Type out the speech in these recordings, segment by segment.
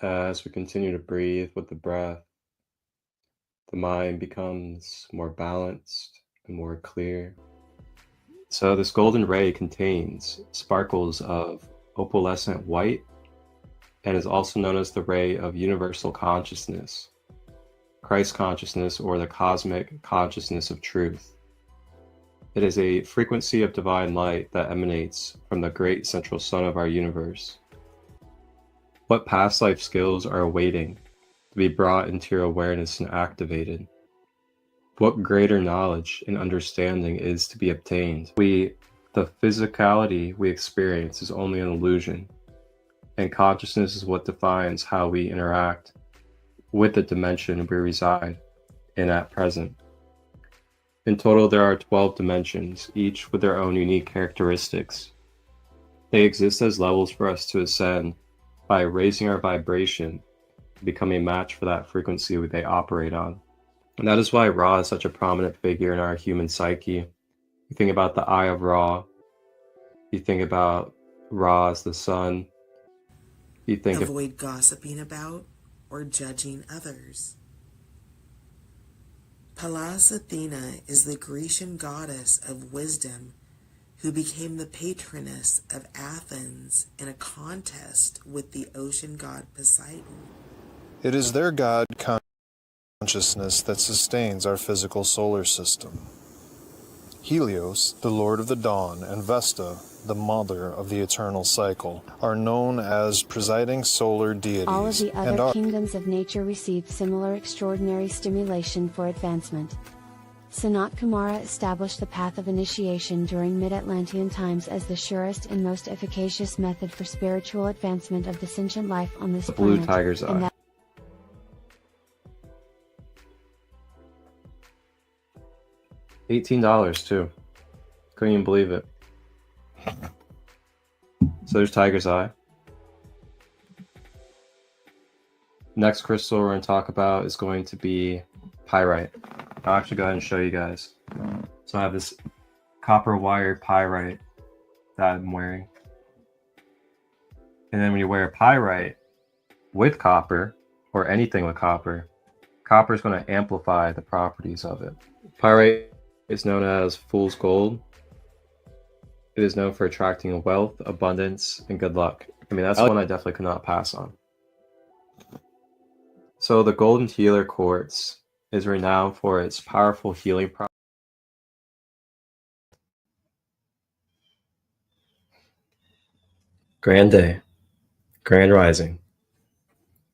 As we continue to breathe with the breath, the mind becomes more balanced and more clear. So this golden ray contains sparkles of opalescent white and is also known as the ray of universal consciousness, Christ consciousness, or the cosmic consciousness of truth. It is a frequency of divine light that emanates from the great central sun of our universe. What past life skills are awaiting to be brought into your awareness and activated? What greater knowledge and understanding is to be obtained? The physicality we experience is only an illusion, and consciousness is what defines how we interact with the dimension we reside in at present. In total, there are 12 dimensions, each with their own unique characteristics. They exist as levels for us to ascend by raising our vibration to become a match for that frequency they operate on. And that is why Ra is such a prominent figure in our human psyche. You think about the Eye of Ra, you think about Ra as the sun, you think Avoid gossiping about or judging others. Pallas Athena is the Grecian goddess of wisdom who became the patroness of Athens in a contest with the ocean god Poseidon. It is their god consciousness that sustains our physical solar system. Helios, the lord of the dawn, and Vesta, the mother of the eternal cycle, are known as presiding solar deities. All of the other kingdoms of nature receive similar extraordinary stimulation for advancement. Sanat Kumara established the path of initiation during mid-Atlantean times as the surest and most efficacious method for spiritual advancement of the sentient life on this planet. Blue tiger's eye. $18 too. Couldn't even believe it. So there's tiger's eye. Next crystal we're going to talk about is going to be pyrite. I'll actually go ahead and show you guys. So I have this copper wired pyrite that I'm wearing. And then when you wear pyrite with copper, or anything with copper, copper is going to amplify the properties of it. Pyrite is known as fool's gold. It is known for attracting wealth, abundance, and good luck. I mean, that's one I definitely could not pass on. So the golden healer quartz is renowned for its powerful healing properties. Grand day, grand rising.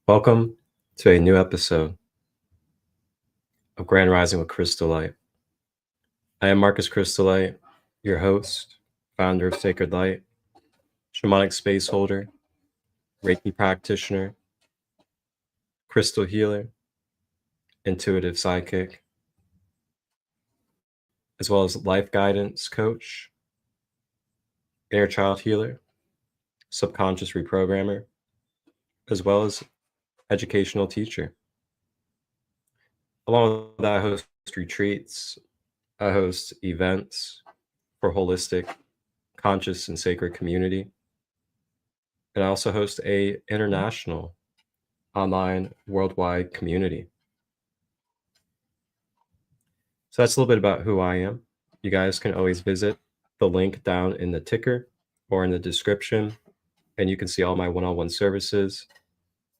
Welcome to a new episode of Grand Rising with ChristoLight. I am Marcus ChristoLight, your host, founder of Sacred Light, shamanic space holder, Reiki practitioner, crystal healer, intuitive psychic, as well as life guidance coach, inner child healer, subconscious reprogrammer, as well as educational teacher. Along with that, I host retreats, I host events for holistic, conscious, and sacred community. And I also host a international, online, worldwide community. So that's a little bit about who I am. You guys can always visit the link down in the ticker or in the description, and you can see all my one-on-one services,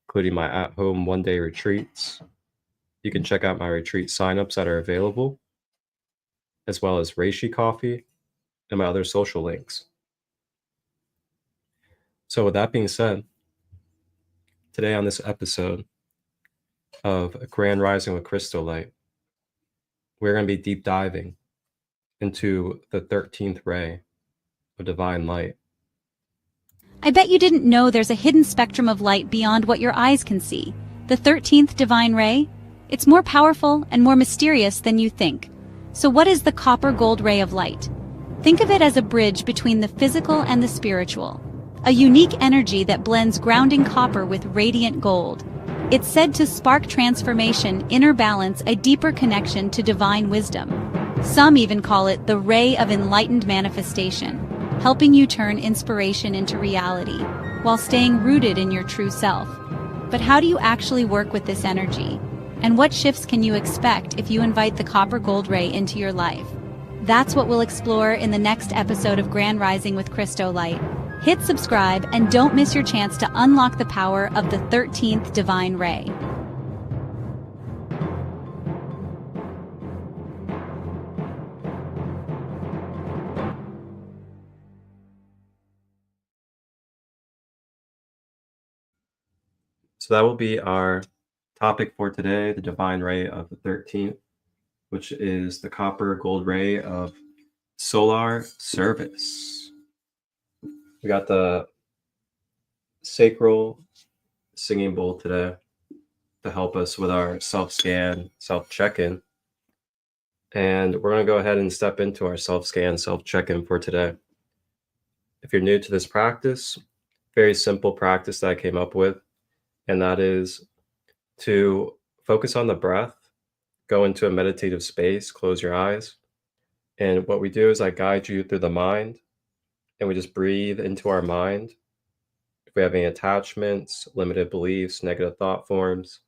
including my at-home one-day retreats. You can check out my retreat signups that are available, as well as Reishi Coffee and my other social links. So with that being said, today on this episode of Grand Rising with ChristoLight, we're going to be deep diving into the 13th ray of divine light. I bet you didn't know there's a hidden spectrum of light beyond what your eyes can see. The 13th divine ray? It's more powerful and more mysterious than you think. So what is the copper gold ray of light? Think of it as a bridge between the physical and the spiritual. A unique energy that blends grounding copper with radiant gold. It's said to spark transformation, inner balance, a deeper connection to divine wisdom. Some even call it the ray of enlightened manifestation, helping you turn inspiration into reality, while staying rooted in your true self. But how do you actually work with this energy? And what shifts can you expect if you invite the copper gold ray into your life? That's what we'll explore in the next episode of Grand Rising with ChristoLight. Hit subscribe and don't miss your chance to unlock the power of the 13th Divine Ray. So that will be our topic for today, the divine ray of the 13th, which is the copper gold ray of solar service. We got the sacral singing bowl today to help us with our self-scan, self-check-in. And we're going to go ahead and step into our self-scan, self-check-in for today. If you're new to this practice, very simple practice that I came up with, and that is to focus on the breath, go into a meditative space, close your eyes. And what we do is I guide you through the mind, and we just breathe into our mind. If we have any attachments, limited beliefs, negative thought forms,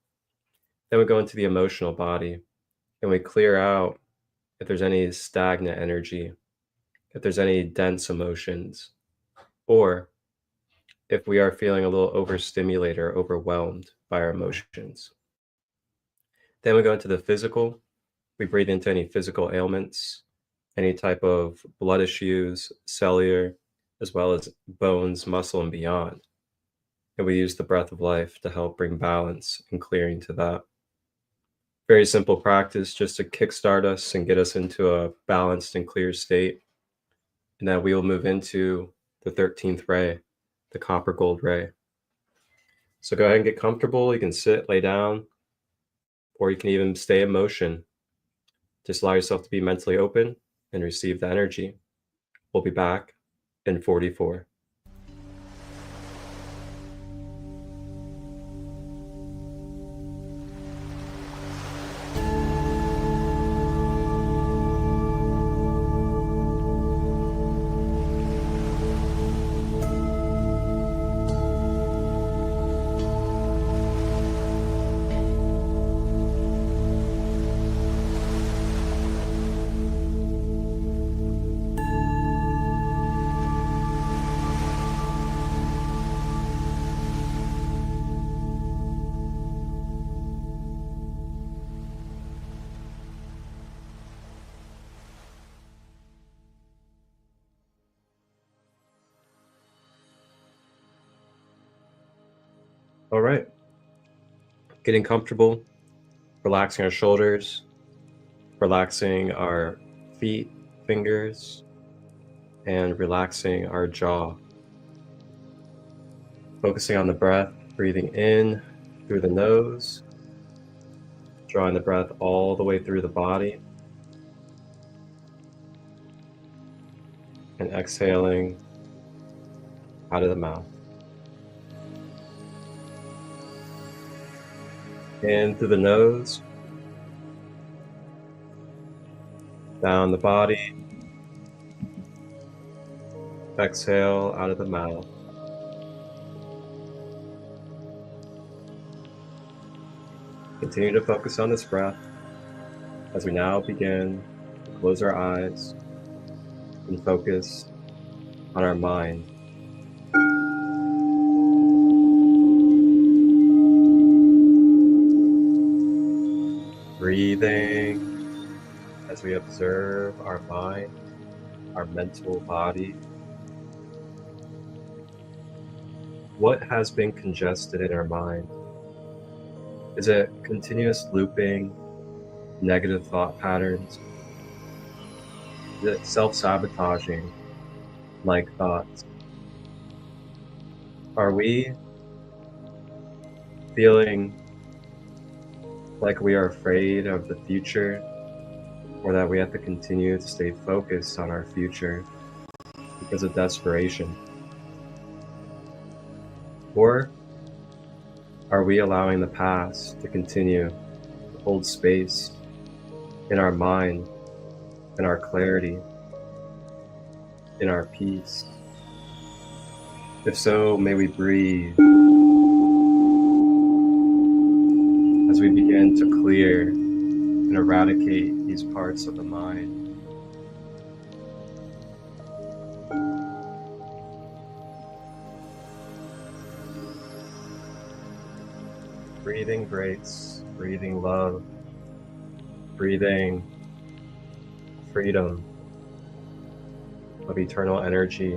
then we go into the emotional body, and we clear out if there's any stagnant energy, if there's any dense emotions, or if we are feeling a little overstimulated or overwhelmed by our emotions. Then we go into the physical. We breathe into any physical ailments, any type of blood issues, cellular, as well as bones, muscle, and beyond. And we use the breath of life to help bring balance and clearing to that. Very simple practice just to kickstart us and get us into a balanced and clear state. And then we will move into the 13th ray, the copper gold ray. So go ahead and get comfortable. You can sit, lay down, or you can even stay in motion. Just allow yourself to be mentally open and receive the energy. We'll be back in 44. All right, getting comfortable, relaxing our shoulders, relaxing our feet, fingers, and relaxing our jaw. Focusing on the breath, breathing in through the nose, drawing the breath all the way through the body, and exhaling out of the mouth. In through the nose, down the body, exhale out of the mouth. Continue to focus on this breath as we now begin to close our eyes and focus on our mind. Breathing as we observe our mind, our mental body. What has been congested in our mind? Is it continuous looping, negative thought patterns? Is it self-sabotaging, like thoughts? Are we feeling like we are afraid of the future, or that we have to continue to stay focused on our future because of desperation? Or are we allowing the past to continue to hold space in our mind, in our clarity, in our peace? If so, may we breathe as we begin to clear and eradicate these parts of the mind. Breathing grace, breathing love, breathing freedom of eternal energy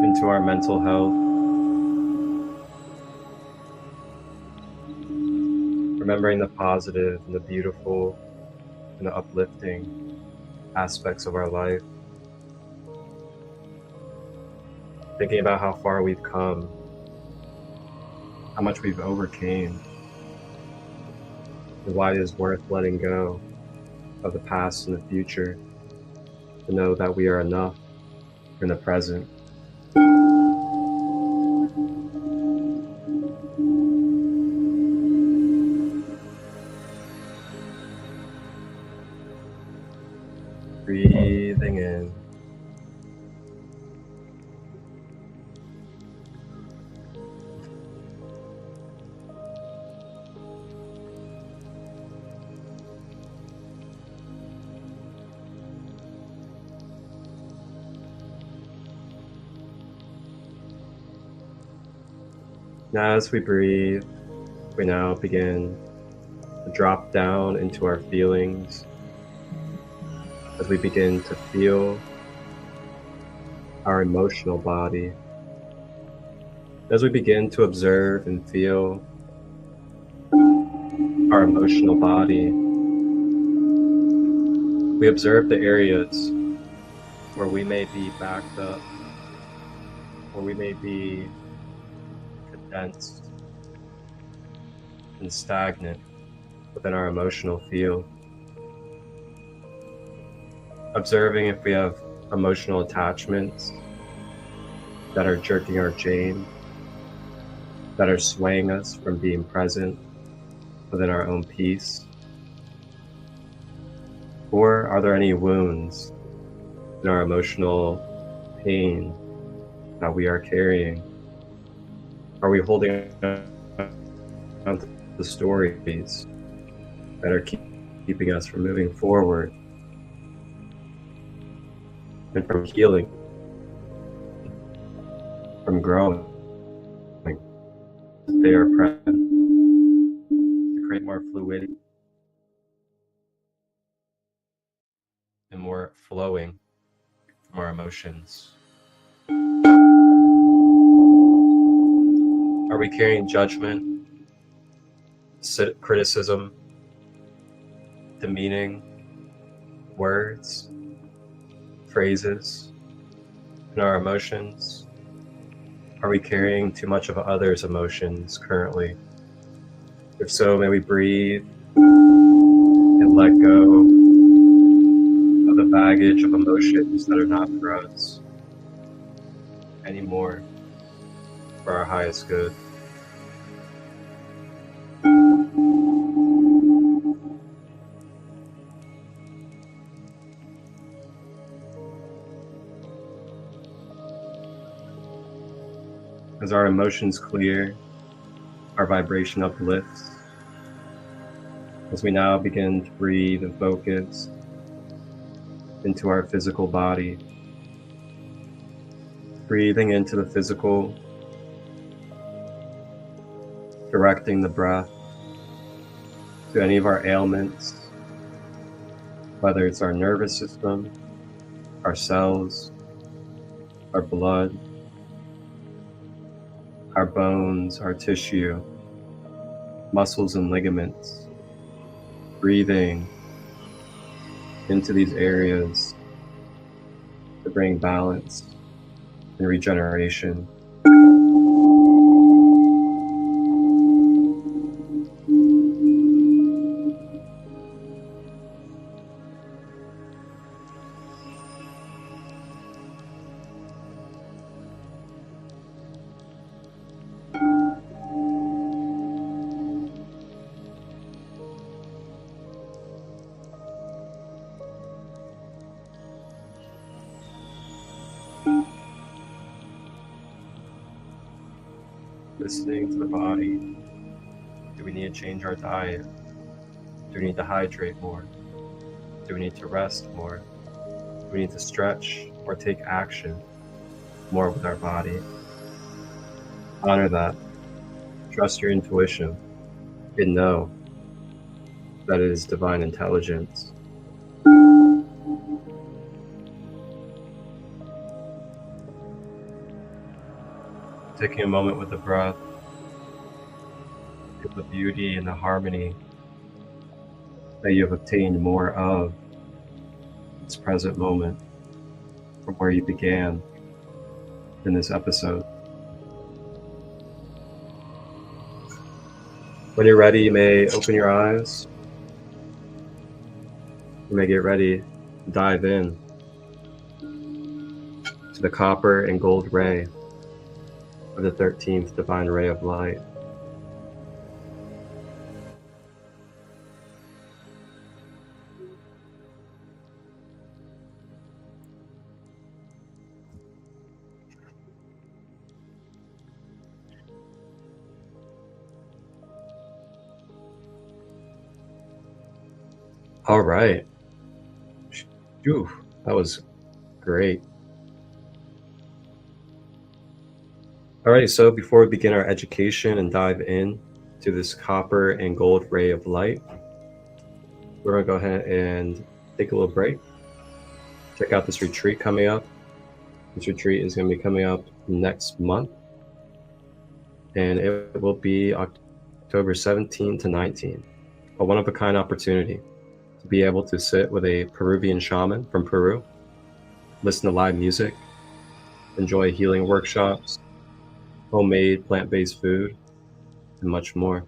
into our mental health. Remembering the positive and the beautiful and the uplifting aspects of our life. Thinking about how far we've come, how much we've overcame, and why it is worth letting go of the past and the future to know that we are enough in the present. Breathing in. Now as we breathe, we now begin to drop down into our feelings as we begin to feel our emotional body. As we begin to observe and feel our emotional body, we observe the areas where we may be backed up, where we may be condensed and stagnant within our emotional field. Observing if we have emotional attachments that are jerking our chain, that are swaying us from being present within our own peace. Or are there any wounds in our emotional pain that we are carrying? Are we holding on to the stories that are keeping us from moving forward and from healing, from growing? They are present to create more fluidity and more flowing from our emotions. Are we carrying judgment, criticism, demeaning words, phrases in our emotions? Are we carrying too much of others' emotions currently? If so, may we breathe and let go of the baggage of emotions that are not for us anymore, for our highest good. As our emotions clear, our vibration uplifts. As we now begin to breathe and focus into our physical body, breathing into the physical, directing the breath to any of our ailments, whether it's our nervous system, our cells, our blood, our bones, our tissue, muscles and ligaments, breathing into these areas to bring balance and regeneration. Listening to the body. Do we need to change our diet? Do we need to hydrate more? Do we need to rest more? Do we need to stretch or take action more with our body? Honor that. Trust your intuition and know that it is divine intelligence. Taking a moment with the breath, feel the beauty and the harmony that you have obtained more of this present moment from where you began in this episode. When you're ready, you may open your eyes. You may get ready to dive in to the copper and gold ray of the 13th divine ray of light. All right. Phew, that was great. Alrighty, so before we begin our education and dive in to this copper and gold ray of light, we're going to go ahead and take a little break. Check out this retreat coming up. This retreat is going to be coming up next month, and it will be October 17 to 19. A one-of-a-kind opportunity to be able to sit with a Peruvian shaman from Peru, listen to live music, enjoy healing workshops, homemade plant-based food, and much more.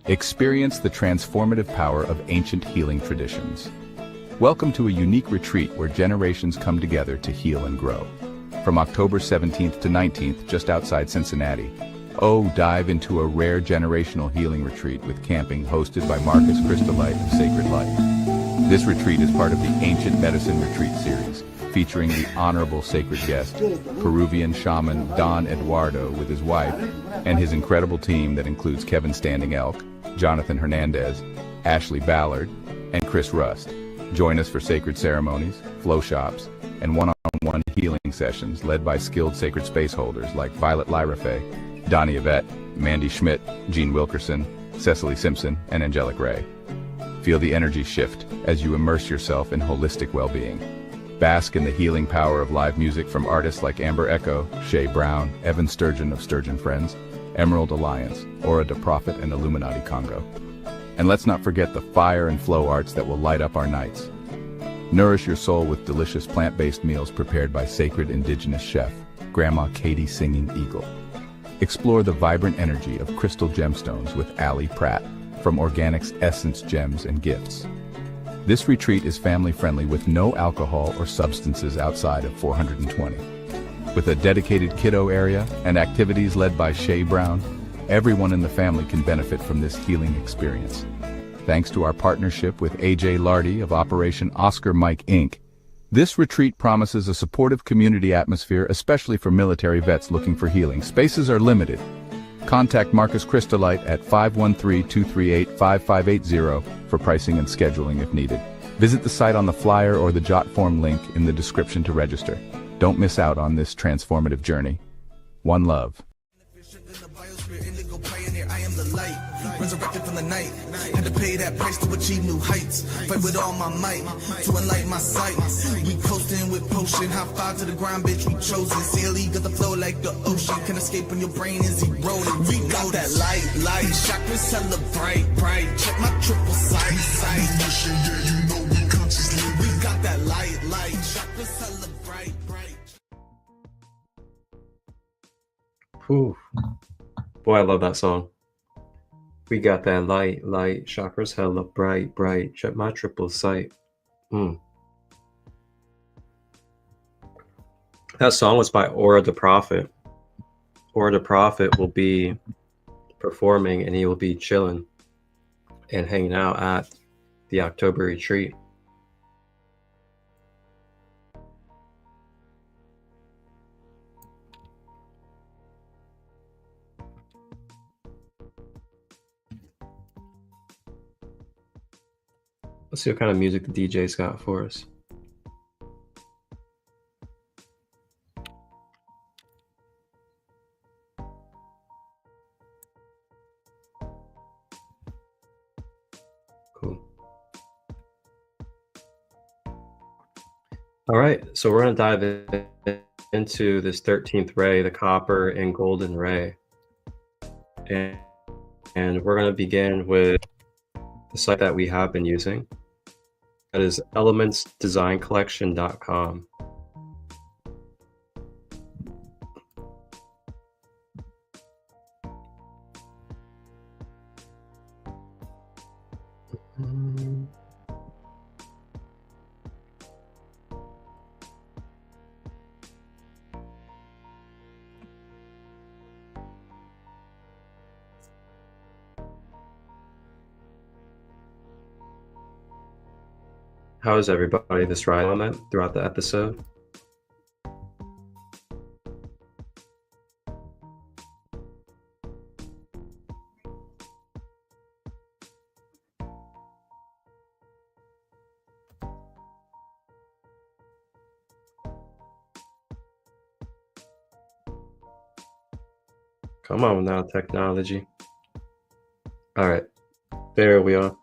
Experience the transformative power of ancient healing traditions. Welcome to a unique retreat where generations come together to heal and grow. From October 17th to 19th, just outside Cincinnati, dive into a rare generational healing retreat with camping hosted by ChristoLight of Sacred Light. This retreat is part of the Ancient Medicine Retreat series, featuring the honorable sacred guest, Peruvian shaman Don Eduardo with his wife, and his incredible team that includes Kevin Standing Elk, Jonathan Hernandez, Ashley Ballard, and Chris Rust. Join us for sacred ceremonies, flow shops, and one-on-one healing sessions led by skilled sacred space holders like Violet Lyrafe, Donnie Yvette, Mandy Schmidt, Jean Wilkerson, Cecily Simpson, and Angelic Ray. Feel the energy shift as you immerse yourself in holistic well-being. Bask in the healing power of live music from artists like Amber Echo, Shay Brown, Evan Sturgeon of Sturgeon Friends, Emerald Alliance, Aura de Prophet, and Illuminati Congo. And let's not forget the fire and flow arts that will light up our nights. Nourish your soul with delicious plant-based meals prepared by sacred indigenous chef, Grandma Katie Singing Eagle. Explore the vibrant energy of crystal gemstones with Allie Pratt from Organics Essence Gems and Gifts. This retreat is family-friendly with no alcohol or substances outside of 420. With a dedicated kiddo area and activities led by Shay Brown, everyone in the family can benefit from this healing experience. Thanks to our partnership with AJ Lardy of Operation Oscar Mike Inc., this retreat promises a supportive community atmosphere, especially for military vets looking for healing. Spaces are limited. Contact ChristoLight at 513-238-5580 for pricing and scheduling if needed. Visit the site on the flyer or the jot form link in the description to register. Don't miss out on this transformative journey. One love. I am the light, resurrected from the night. Had to pay that price to achieve new heights. Fight with all my might to enlighten my sight. We coasting with potion, high five to the ground, bitch. We chosen. CLE got the flow like the ocean. Can escape when your brain is eroding. We got that light. Chakras hella bright. Check my triple sight. Yeah, you know we consciously. We got that light. Chakras hella bright. Whew. Boy, I love that song. We got that light, chakras hella bright, check my triple sight. That song was by Aura de Prophet. Aura de Prophet will be performing, and he will be chilling and hanging out at the October retreat. Let's see what kind of music the DJ's got for us. Cool. All right, so we're going to dive into this 13th ray, the copper and golden ray. And we're going to begin with the site that we have been using. That is elementsdesigncollection.com. How is everybody this right element throughout the episode? Come on now, technology. All right, there we are.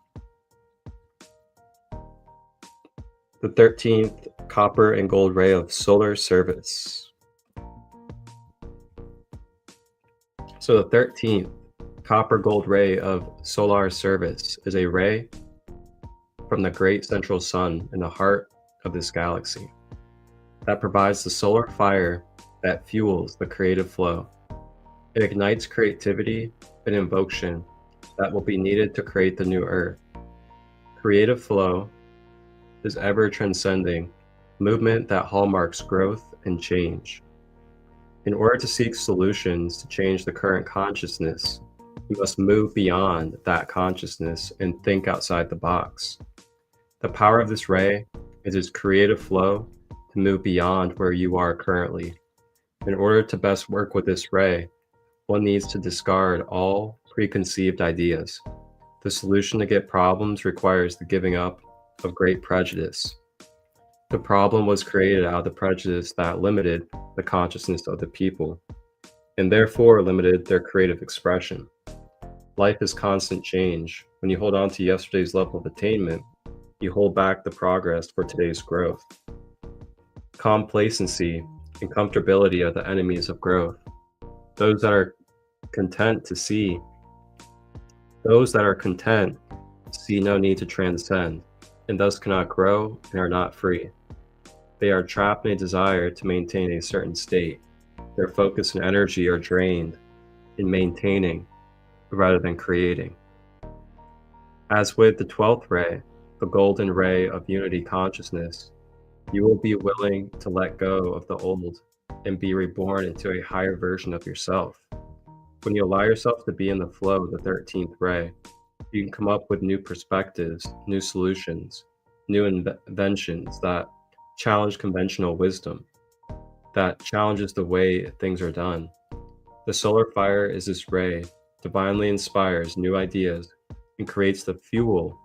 The 13th copper and gold ray of solar service. So the 13th copper gold ray of solar service is a ray from the great central sun in the heart of this galaxy that provides the solar fire that fuels the creative flow. It ignites creativity and invocation that will be needed to create the new earth. Creative flow is ever transcending movement that hallmarks growth and change. In order to seek solutions to change the current consciousness, you must move beyond that consciousness and think outside the box. The power of this ray is its creative flow to move beyond where you are currently. In order to best work with this ray, one needs to discard all preconceived ideas. The solution to get problems requires the giving up of great prejudice. The problem was created out of the prejudice that limited the consciousness of the people, and therefore limited their creative expression. Life is constant change. When you hold on to yesterday's level of attainment, you hold back the progress for today's growth. Complacency and comfortability are the enemies of growth. Those that are content see no need to transcend, and thus cannot grow and are not free. They are trapped in a desire to maintain a certain state. Their focus and energy are drained in maintaining rather than creating. As with the 12th ray, the golden ray of unity consciousness, you will be willing to let go of the old and be reborn into a higher version of yourself. When you allow yourself to be in the flow of the 13th ray, you can come up with new perspectives, new solutions, new inventions that challenge conventional wisdom, that challenges the way things are done. The solar fire is this ray, divinely inspires new ideas and creates the fuel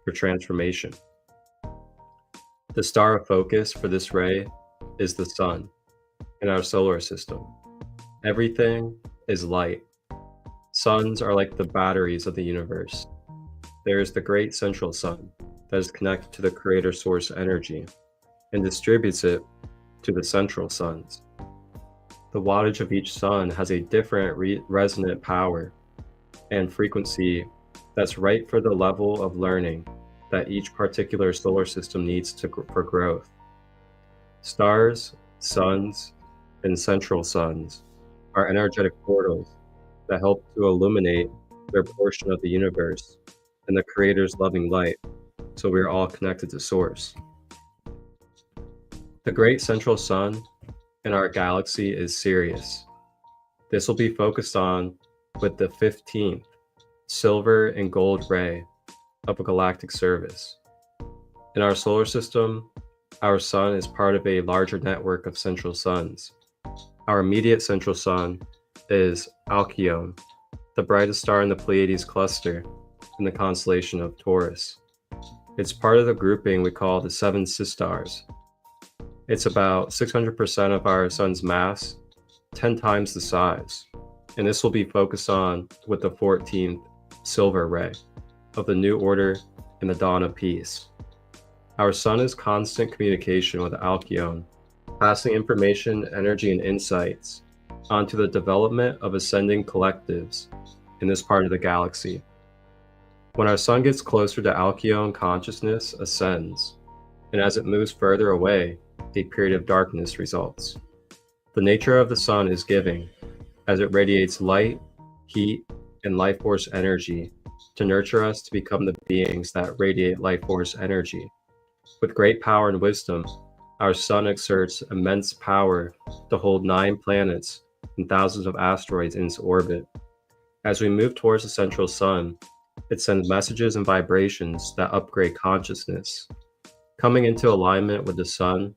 for transformation. The star of focus for this ray is the sun in our solar system. Everything is light. Suns are like the batteries of the universe. There is the great central sun that is connected to the creator source energy and distributes it to the central suns. The wattage of each sun has a different resonant power and frequency that's right for the level of learning that each particular solar system needs for growth. Stars, suns, and central suns are energetic portals that help to illuminate their portion of the universe and the creator's loving light, so we are all connected to source. The great central sun in our galaxy is Sirius. This will be focused on with the 15th silver and gold ray of a galactic service. In our solar system, our sun is part of a larger network of central suns. Our immediate central sun is Alcyone, the brightest star in the Pleiades cluster in the constellation of Taurus. It's part of the grouping we call the seven sistars. It's about 600% of our sun's mass, 10 times the size. And this will be focused on with the 14th silver ray of the new order and the dawn of peace. Our sun is constant communication with Alcyone, passing information, energy, and insights onto the development of ascending collectives in this part of the galaxy. When our sun gets closer to Alcyone, consciousness ascends, and as it moves further away, a period of darkness results. The nature of the sun is giving, as it radiates light, heat, and life force energy to nurture us to become the beings that radiate life force energy. With great power and wisdom, our sun exerts immense power to hold 9 planets and thousands of asteroids in its orbit. As we move towards the central sun, it sends messages and vibrations that upgrade consciousness. Coming into alignment with the sun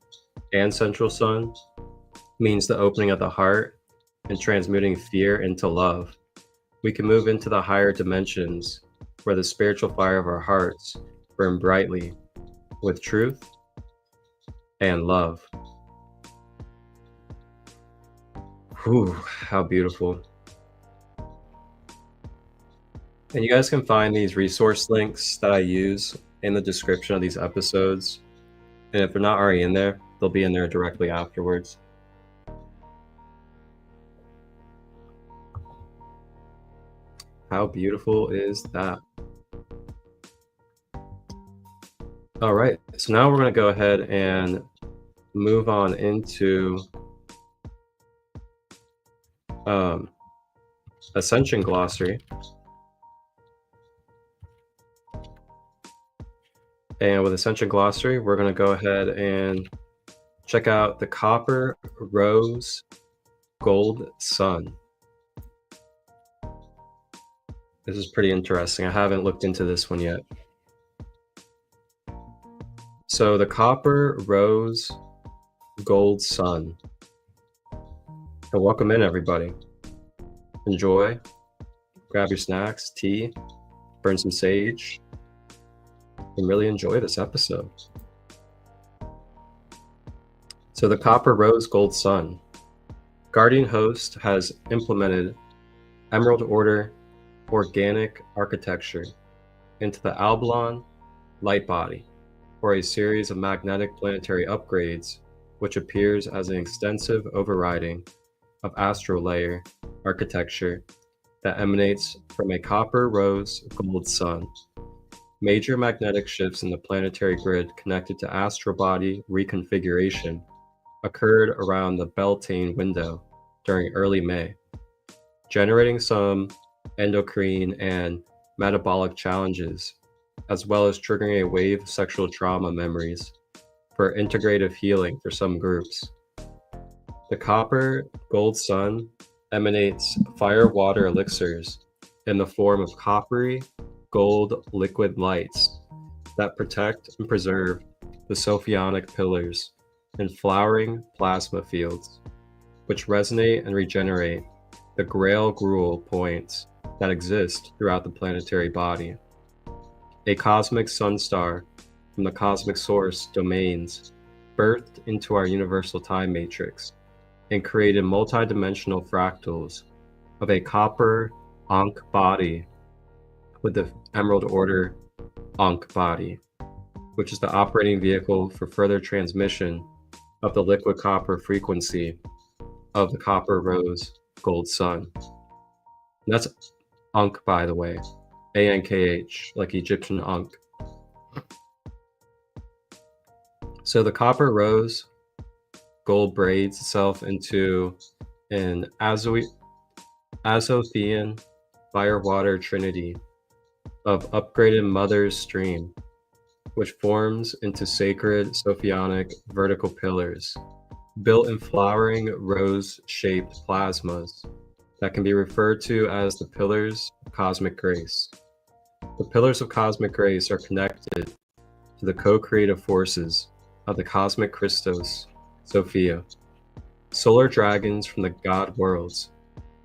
and central sun means the opening of the heart and transmuting fear into love. We can move into the higher dimensions where the spiritual fire of our hearts burn brightly with truth and love. Whew, how beautiful. And you guys can find these resource links that I use in the description of these episodes. And if they're not already in there, they'll be in there directly afterwards. How beautiful is that? All right, so now we're going to go ahead and move on into Ascension Glossary. And with Ascension Glossary, we're going to go ahead and check out the Copper Rose Gold Sun. This is pretty interesting. I haven't looked into this one yet. So the Copper Rose Gold Sun. And welcome in, everybody. Enjoy. Grab your snacks, tea, burn some sage, and really enjoy this episode. So the Copper Rose Gold Sun. Guardian Host has implemented Emerald Order organic architecture into the Albalon light body for a series of magnetic planetary upgrades, which appears as an extensive overriding of astral layer architecture that emanates from a copper rose gold sun. Major magnetic shifts in the planetary grid connected to astral body reconfiguration occurred around the Beltane window during early May, generating some endocrine and metabolic challenges, as well as triggering a wave of sexual trauma memories for integrative healing for some groups. The copper gold sun emanates fire water elixirs in the form of coppery gold liquid lights that protect and preserve the sophionic pillars and flowering plasma fields, which resonate and regenerate the grail gruel points that exist throughout the planetary body. A cosmic sun star from the cosmic source domains birthed into our universal time matrix and created multidimensional fractals of a copper Ankh body with the Emerald Order Ankh body, which is the operating vehicle for further transmission of the liquid copper frequency of the Copper Rose Gold Sun. And that's Ankh, by the way, A-N-K-H, like Egyptian Ankh. So the Copper Rose Gold braids itself into an Azothian fire-water trinity of upgraded Mother's Stream, which forms into sacred Sophionic vertical pillars, built in flowering rose-shaped plasmas that can be referred to as the Pillars of Cosmic Grace. The Pillars of Cosmic Grace are connected to the co-creative forces of the cosmic Christos, Sophia, solar dragons from the god worlds,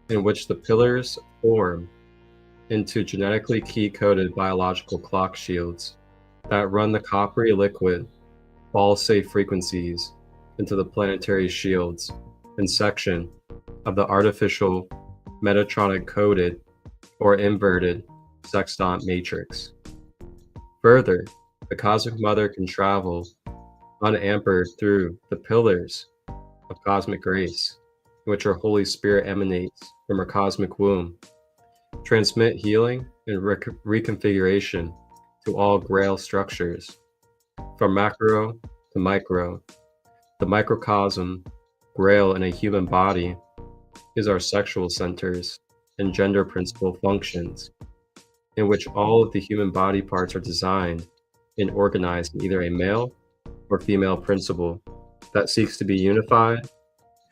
in which the pillars form into genetically key-coded biological clock shields that run the coppery liquid fall-safe frequencies into the planetary shields and section of the artificial Metatronic coded or inverted sextant matrix. Further, the Cosmic Mother can travel unampered through the pillars of cosmic grace, in which her Holy Spirit emanates from her cosmic womb, transmit healing and reconfiguration to all Grail structures, from macro to micro. The microcosm, Grail in a human body, is our sexual centers and gender principle functions, in which all of the human body parts are designed and organized in either a male or female principle that seeks to be unified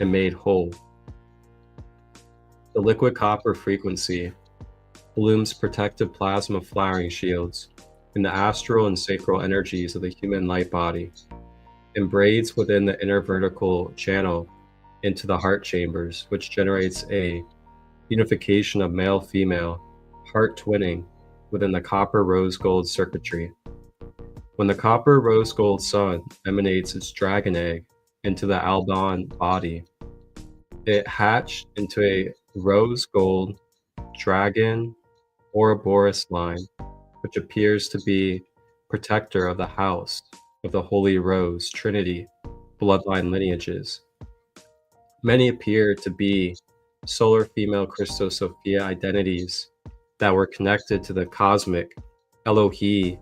and made whole. The liquid copper frequency blooms protective plasma flowering shields in the astral and sacral energies of the human light body, and braids within the inner vertical channel into the heart chambers, which generates a unification of male-female heart twinning within the copper rose gold circuitry. When the copper rose gold sun emanates its dragon egg into the Alban body, it hatched into a rose gold dragon Ouroboros line, which appears to be protector of the house of the Holy Rose Trinity bloodline lineages. Many appear to be solar female Christo Sophia identities that were connected to the cosmic Elohi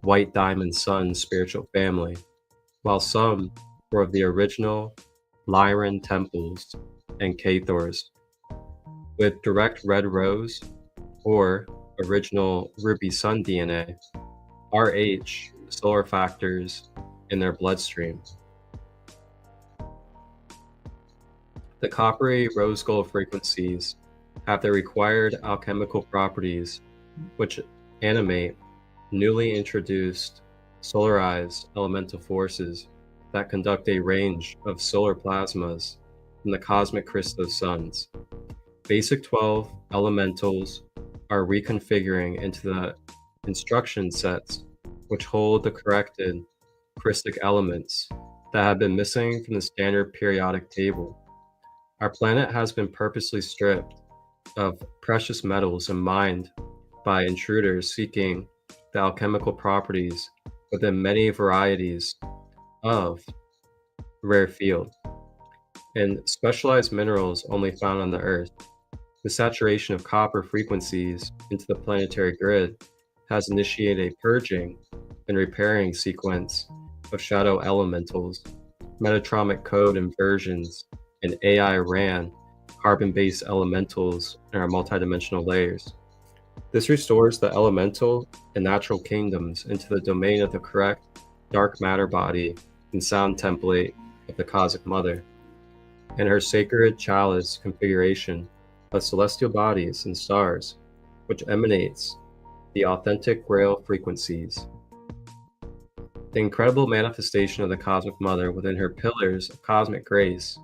White Diamond Sun spiritual family, while some were of the original Lyran temples and Cathors, with direct red rose or original ruby sun DNA, RH solar factors in their bloodstream. The coppery rose gold frequencies have the required alchemical properties which animate newly introduced solarized elemental forces that conduct a range of solar plasmas from the cosmic Christo suns. Basic 12 elementals are reconfiguring into the instruction sets which hold the corrected Christic elements that have been missing from the standard periodic table. Our planet has been purposely stripped of precious metals and mined by intruders seeking the alchemical properties within many varieties of rare field and specialized minerals only found on the Earth. The saturation of copper frequencies into the planetary grid has initiated a purging and repairing sequence of shadow elementals, Metatronic code inversions, and AI RAN carbon-based elementals in our multidimensional layers. This restores the elemental and natural kingdoms into the domain of the correct dark matter body and sound template of the Cosmic Mother, and her sacred chalice configuration of celestial bodies and stars, which emanates the authentic Grail frequencies. The incredible manifestation of the Cosmic Mother within her pillars of cosmic grace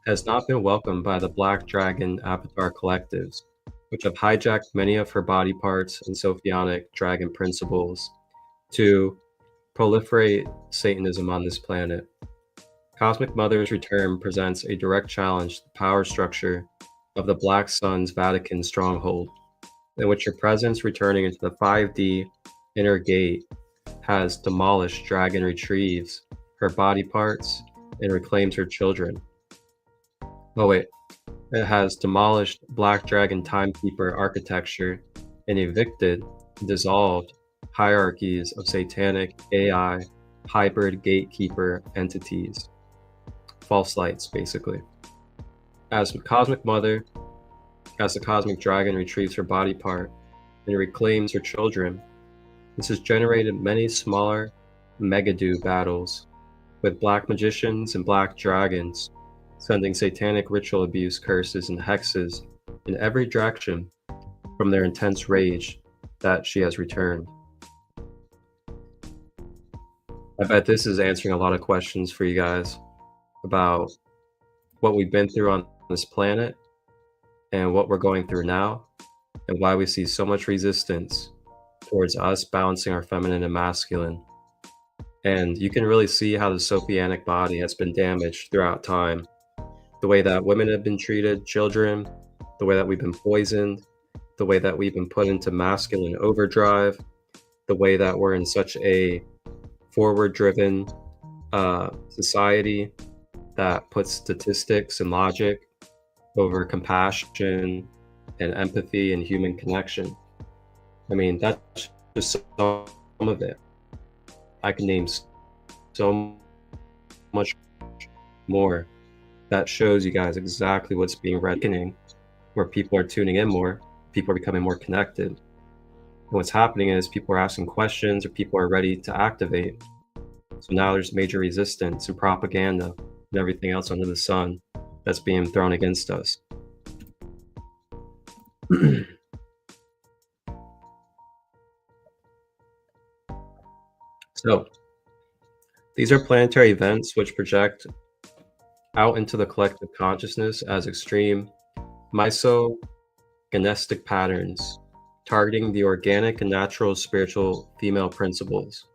has not been welcomed by the Black Dragon Avatar collectives, which have hijacked many of her body parts and Sophionic dragon principles to proliferate Satanism on this planet. Cosmic Mother's return presents a direct challenge to the power structure of the Black Sun's Vatican stronghold, in which her presence returning into the 5D inner gate has demolished Dragon retrieves her body parts and reclaims her children. It has demolished Black Dragon Timekeeper architecture and evicted and dissolved hierarchies of satanic AI hybrid gatekeeper entities. False lights, basically. As the Cosmic Mother, as the Cosmic Dragon retrieves her body part and reclaims her children, this has generated many smaller Megadu battles with Black Magicians and Black Dragons, sending satanic ritual abuse curses and hexes in every direction from their intense rage that she has returned. I bet this is answering a lot of questions for you guys about what we've been through on this planet and what we're going through now, and why we see so much resistance towards us, balancing our feminine and masculine. And you can really see how the Sophianic body has been damaged throughout time. The way that women have been treated, children, the way that we've been poisoned, the way that we've been put into masculine overdrive, the way that we're in such a forward-driven society that puts statistics and logic over compassion and empathy and human connection. I mean, that's just some of it. I can name so much more that shows you guys exactly what's being reckoning, where people are tuning in more, people are becoming more connected. And what's happening is people are asking questions, or people are ready to activate. So now there's major resistance and propaganda and everything else under the sun that's being thrown against us. So these are planetary events which project out into the collective consciousness as extreme misogynistic patterns, targeting the organic and natural spiritual female principles.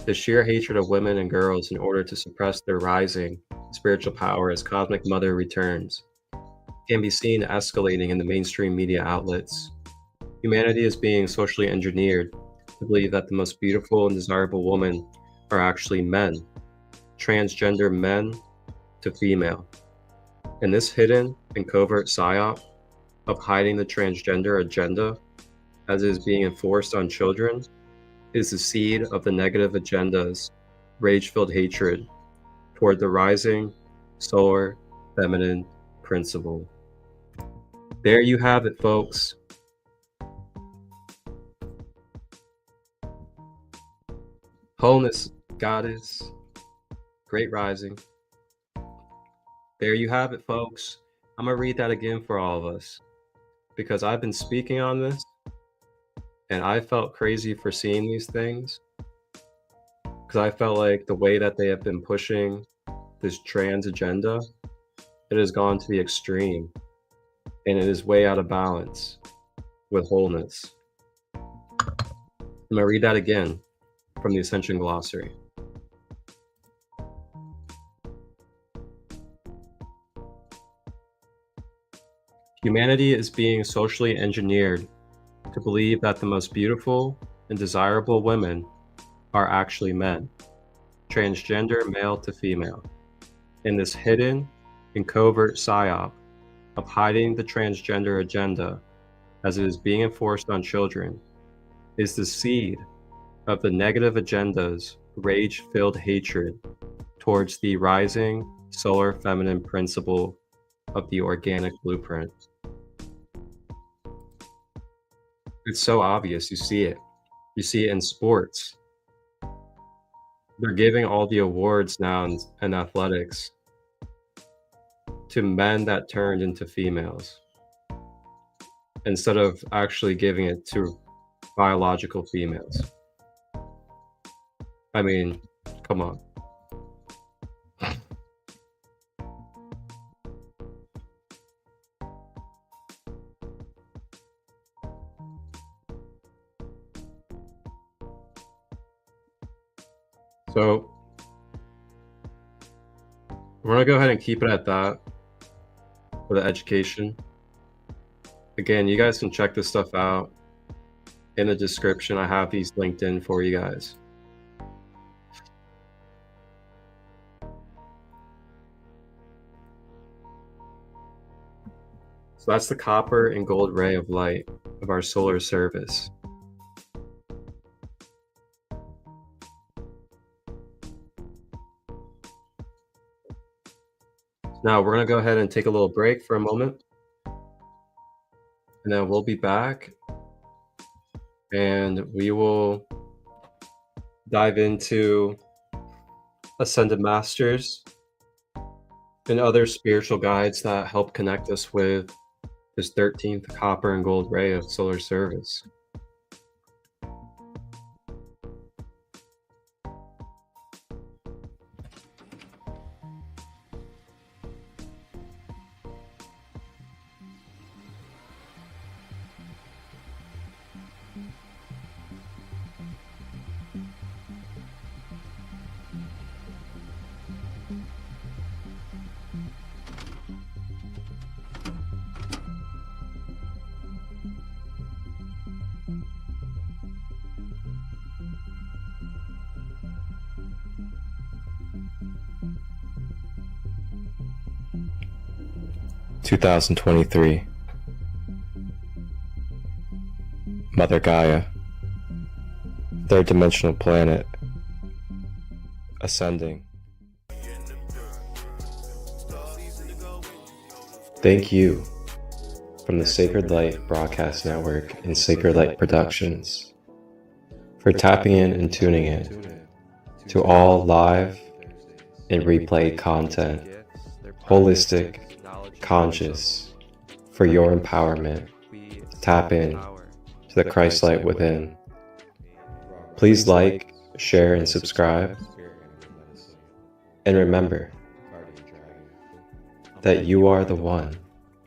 The sheer hatred of women and girls in order to suppress their rising spiritual power as Cosmic Mother returns can be seen escalating in the mainstream media outlets. Humanity is being socially engineered to believe that the most beautiful and desirable women are actually men, transgender men to female. And this hidden and covert psyop of hiding the transgender agenda as it is being enforced on children is the seed of the negative agenda's rage-filled hatred toward the rising solar feminine principle. There you have it, folks. Wholeness, goddess, great rising. There you have it, folks. I'm gonna read that again for all of us, because I've been speaking on this and I felt crazy for seeing these things, because I felt like the way that they have been pushing this trans agenda, it has gone to the extreme and it is way out of balance with wholeness. I'm gonna read that again from the Ascension Glossary. Humanity is being socially engineered to believe that the most beautiful and desirable women are actually men, transgender male to female, in this hidden and covert psyop of hiding the transgender agenda as it is being enforced on children is the seed of the negative agenda's rage-filled hatred towards the rising solar feminine principle of the organic blueprint. It's so obvious, you see it. You see it in sports. They're giving all the awards now in athletics to men that turned into females, instead of actually giving it to biological females. I mean, come on. So we're gonna go ahead and keep it at that for the education. Again, you guys can check this stuff out in the description. I have these linked in for you guys. So that's the copper and gold ray of light of our solar service. Now we're going to go ahead and take a little break for a moment, and then we'll be back and we will dive into Ascended Masters and other spiritual guides that help connect us with this 13th copper and gold ray of solar service. 2023. Mother Gaia, third dimensional planet, ascending. Thank you from the Sacred Light Broadcast Network and Sacred Light Productions for tapping in and tuning in to all live and replay content, holistic, conscious, for your empowerment to tap in to the Christ light within. Please like, share, and subscribe. And remember that you are the one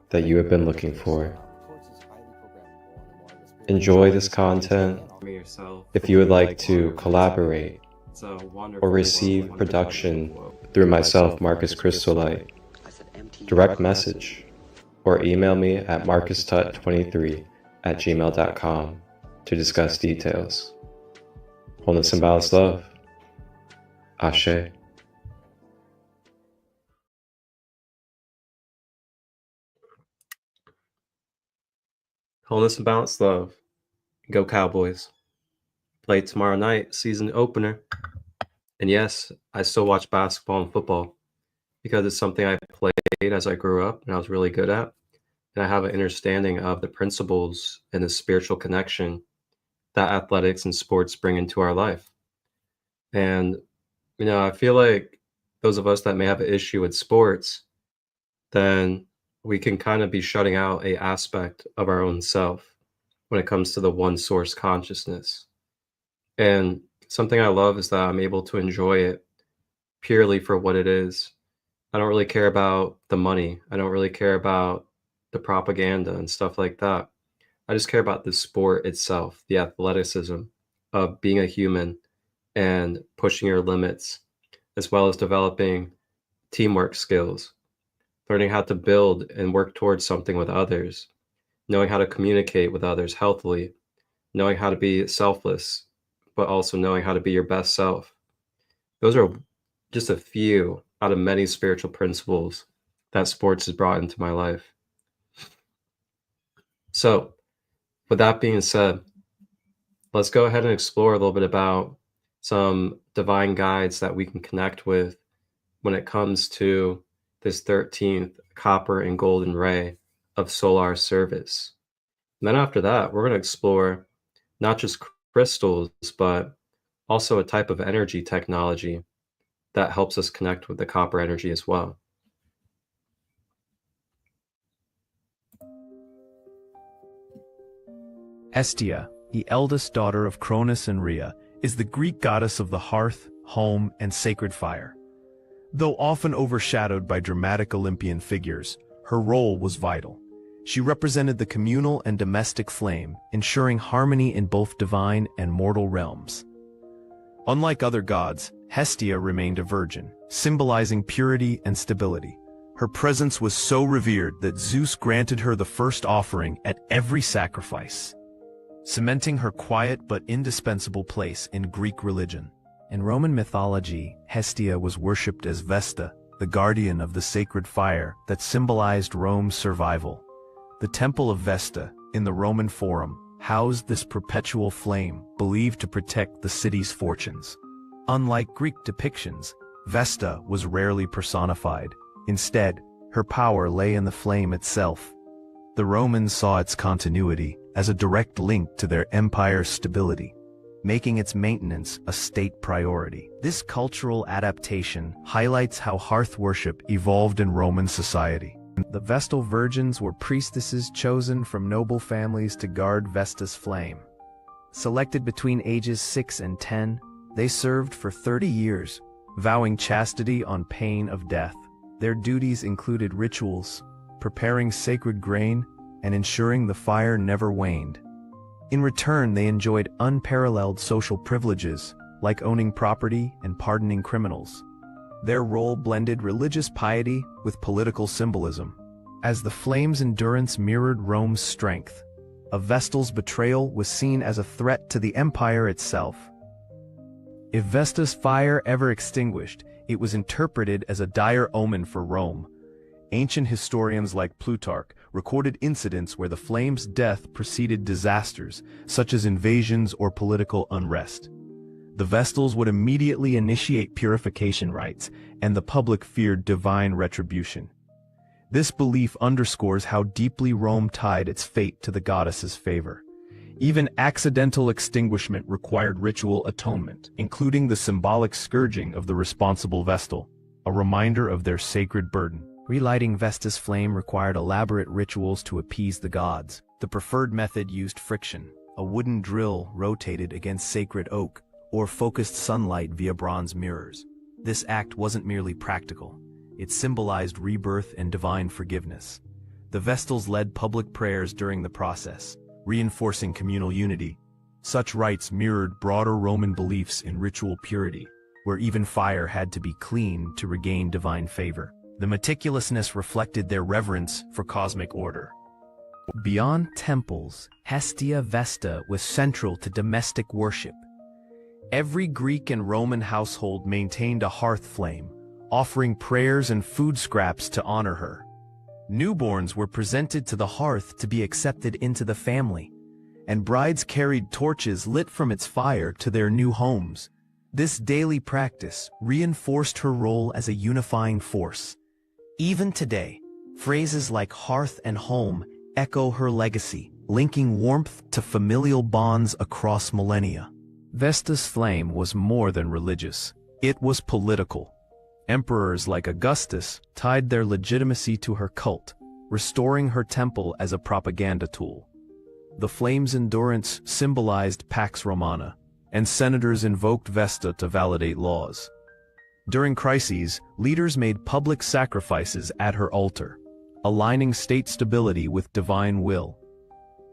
that you have been looking for. Enjoy this content. If you would like to collaborate or receive production through myself, Marcus ChristoLight, direct message or email me at marcustut23@gmail.com to discuss details. Wholeness and balanced love. Ashe. Wholeness and balanced love. Go Cowboys. Play tomorrow night, season opener. And yes, I still watch basketball and football because it's something I played as I grew up and I was really good at. And I have an understanding of the principles and the spiritual connection that athletics and sports bring into our life. And, I feel like those of us that may have an issue with sports, then we can kind of be shutting out an aspect of our own self when it comes to the one source consciousness. And something I love is that I'm able to enjoy it purely for what it is. I don't really care about the money. I don't really care about the propaganda and stuff like that. I just care about the sport itself, the athleticism of being a human and pushing your limits, as well as developing teamwork skills, learning how to build and work towards something with others, knowing how to communicate with others healthily, knowing how to be selfless, but also knowing how to be your best self. Those are just a few out of many spiritual principles that sports has brought into my life. So, with that being said, let's go ahead and explore a little bit about some divine guides that we can connect with when it comes to this 13th copper and golden ray of solar service. And then after that, we're going to explore not just crystals, but also a type of energy technology that helps us connect with the copper energy as well. Hestia, the eldest daughter of Cronus and Rhea, is the Greek goddess of the hearth, home, and sacred fire. Though often overshadowed by dramatic Olympian figures, her role was vital. She represented the communal and domestic flame, ensuring harmony in both divine and mortal realms. Unlike other gods, Hestia remained a virgin, symbolizing purity and stability. Her presence was so revered that Zeus granted her the first offering at every sacrifice, cementing her quiet but indispensable place in Greek religion. In Roman mythology, Hestia was worshipped as Vesta, the guardian of the sacred fire that symbolized Rome's survival. The Temple of Vesta, in the Roman Forum, housed this perpetual flame, believed to protect the city's fortunes. Unlike Greek depictions, Vesta was rarely personified. Instead, her power lay in the flame itself. The Romans saw its continuity as a direct link to their empire's stability, making its maintenance a state priority. This cultural adaptation highlights how hearth worship evolved in Roman society. The Vestal virgins were priestesses chosen from noble families to guard Vesta's flame. Selected between ages 6 and 10, they served for 30 years, vowing chastity on pain of death. Their duties included rituals, preparing sacred grain, and ensuring the fire never waned. In return, they enjoyed unparalleled social privileges, like owning property and pardoning criminals. Their role blended religious piety with political symbolism. As the flame's endurance mirrored Rome's strength, a Vestal's betrayal was seen as a threat to the empire itself. If Vesta's fire ever extinguished, it was interpreted as a dire omen for Rome. Ancient historians like Plutarch recorded incidents where the flame's death preceded disasters, such as invasions or political unrest. The Vestals would immediately initiate purification rites, and the public feared divine retribution. This belief underscores how deeply Rome tied its fate to the goddess's favor. Even accidental extinguishment required ritual atonement, including the symbolic scourging of the responsible Vestal, a reminder of their sacred burden. Relighting Vesta's flame required elaborate rituals to appease the gods. The preferred method used friction, a wooden drill rotated against sacred oak, or focused sunlight via bronze mirrors. This act wasn't merely practical. It symbolized rebirth and divine forgiveness. The Vestals led public prayers during the process, reinforcing communal unity. Such rites mirrored broader Roman beliefs in ritual purity, where even fire had to be clean to regain divine favor. The meticulousness reflected their reverence for cosmic order. Beyond temples, Hestia Vesta was central to domestic worship. Every Greek and Roman household maintained a hearth flame, offering prayers and food scraps to honor her. Newborns were presented to the hearth to be accepted into the family, and brides carried torches lit from its fire to their new homes. This daily practice reinforced her role as a unifying force. Even today, phrases like hearth and home echo her legacy, linking warmth to familial bonds across millennia. Vesta's flame was more than religious. It was political. Emperors like Augustus tied their legitimacy to her cult, restoring her temple as a propaganda tool. The flame's endurance symbolized Pax Romana, and senators invoked Vesta to validate laws. During crises, leaders made public sacrifices at her altar, aligning state stability with divine will.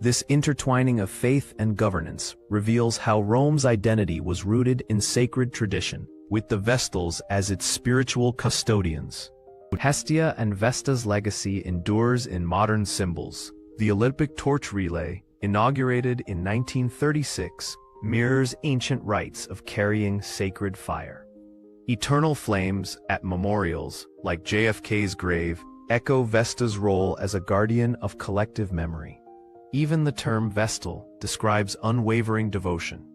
This intertwining of faith and governance reveals how Rome's identity was rooted in sacred tradition, with the Vestals as its spiritual custodians. Hestia and Vesta's legacy endures in modern symbols. The Olympic torch relay, inaugurated in 1936, mirrors ancient rites of carrying sacred fire. Eternal flames at memorials, like JFK's grave, echo Vesta's role as a guardian of collective memory. Even the term Vestal describes unwavering devotion.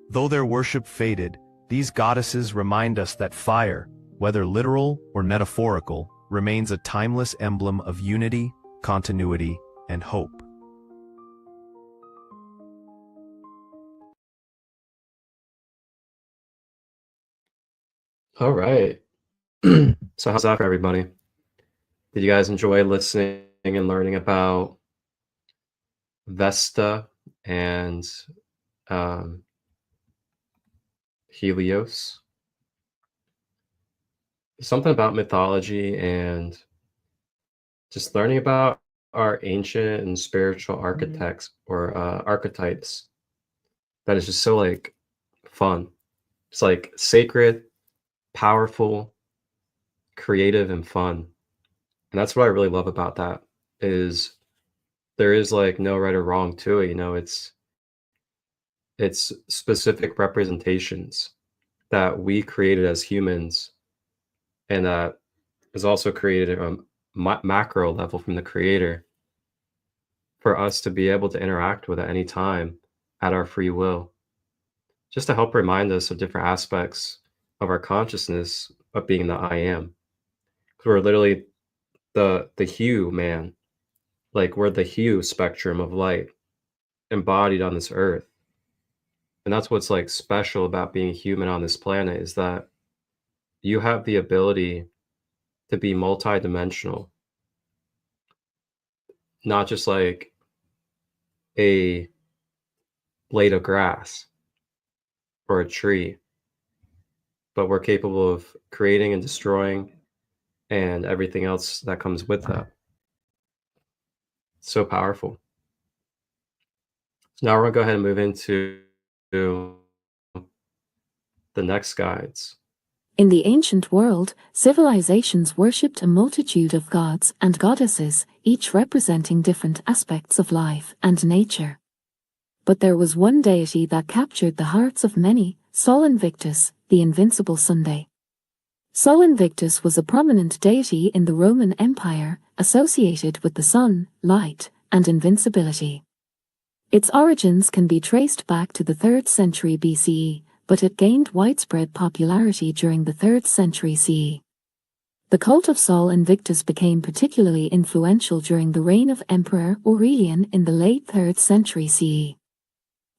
Though their worship faded, these goddesses remind us that fire, whether literal or metaphorical, remains a timeless emblem of unity, continuity, and hope. All right. So how's that for everybody? Did you guys enjoy listening and learning about Vesta and Helios? Something about mythology and just learning about our ancient and spiritual architects or archetypes that is just so like fun. It's like sacred, powerful, creative, and fun. And that's what I really love about that is there is like no right or wrong to it. You know, it's specific representations that we created as humans, and that is also created at a macro level from the creator for us to be able to interact with at any time at our free will, just to help remind us of different aspects of our consciousness of being the I am. Because we're literally the hue man, like we're the hue spectrum of light embodied on this earth. And that's what's like special about being human on this planet, is that you have the ability to be multidimensional, not just like a blade of grass or a tree, but we're capable of creating and destroying and everything else that comes with that. So powerful. So now we're gonna go ahead and move into the next guides. In the ancient world, civilizations worshipped a multitude of gods and goddesses, each representing different aspects of life and nature. But there was one deity that captured the hearts of many, Sol Invictus, the invincible Sunday. Sol Invictus was a prominent deity in the Roman Empire, associated with the sun, light, and invincibility. Its origins can be traced back to the 3rd century BCE, but it gained widespread popularity during the 3rd century CE. The cult of Sol Invictus became particularly influential during the reign of Emperor Aurelian in the late 3rd century CE.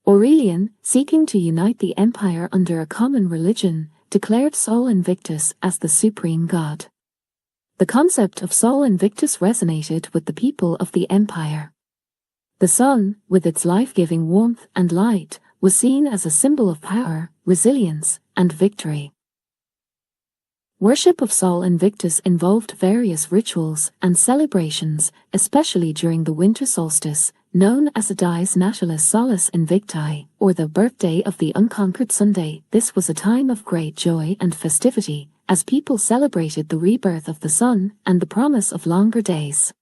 Aurelian, seeking to unite the empire under a common religion, declared Sol Invictus as the supreme god. The concept of Sol Invictus resonated with the people of the empire. The sun, with its life-giving warmth and light, was seen as a symbol of power, resilience, and victory. Worship of Sol Invictus involved various rituals and celebrations, especially during the winter solstice, known as a Dies Natalis Solis Invicti, or the birthday of the unconquered Sunday. This was a time of great joy and festivity, as people celebrated the rebirth of the sun and the promise of longer days.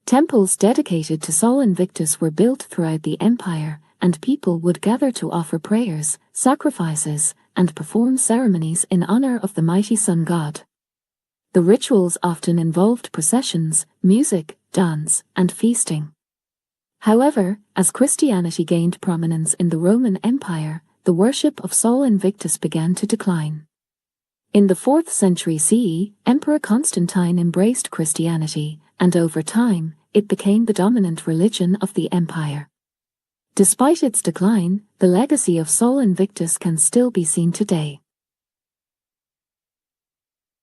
Temples dedicated to Sol Invictus were built throughout the empire, and people would gather to offer prayers, sacrifices, and perform ceremonies in honor of the mighty sun god. The rituals often involved processions, music, dance, and feasting. However, as Christianity gained prominence in the Roman Empire, the worship of Sol Invictus began to decline. In the 4th century CE, Emperor Constantine embraced Christianity, and over time, it became the dominant religion of the empire. Despite its decline, the legacy of Sol Invictus can still be seen today.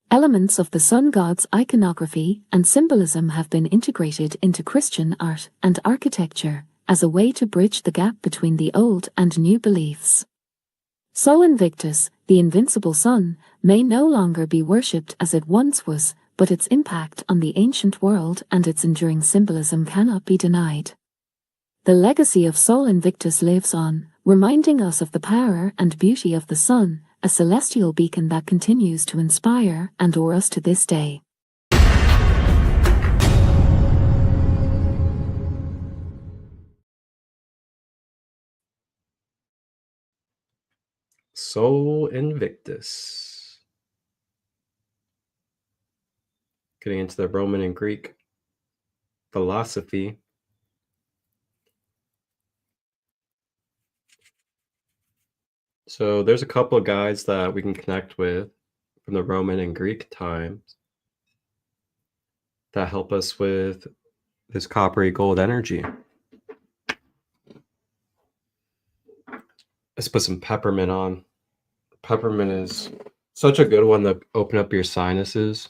Elements of the sun god's iconography and symbolism have been integrated into Christian art and architecture as a way to bridge the gap between the old and new beliefs. Sol Invictus, the invincible sun, may no longer be worshipped as it once was, but its impact on the ancient world and its enduring symbolism cannot be denied. The legacy of Sol Invictus lives on, reminding us of the power and beauty of the sun, a celestial beacon that continues to inspire and awe us to this day. Sol Invictus. Getting into the Roman and Greek philosophy. So there's a couple of guides that we can connect with from the Roman and Greek times that help us with this coppery gold energy. Let's put some peppermint on. Peppermint is such a good one to open up your sinuses.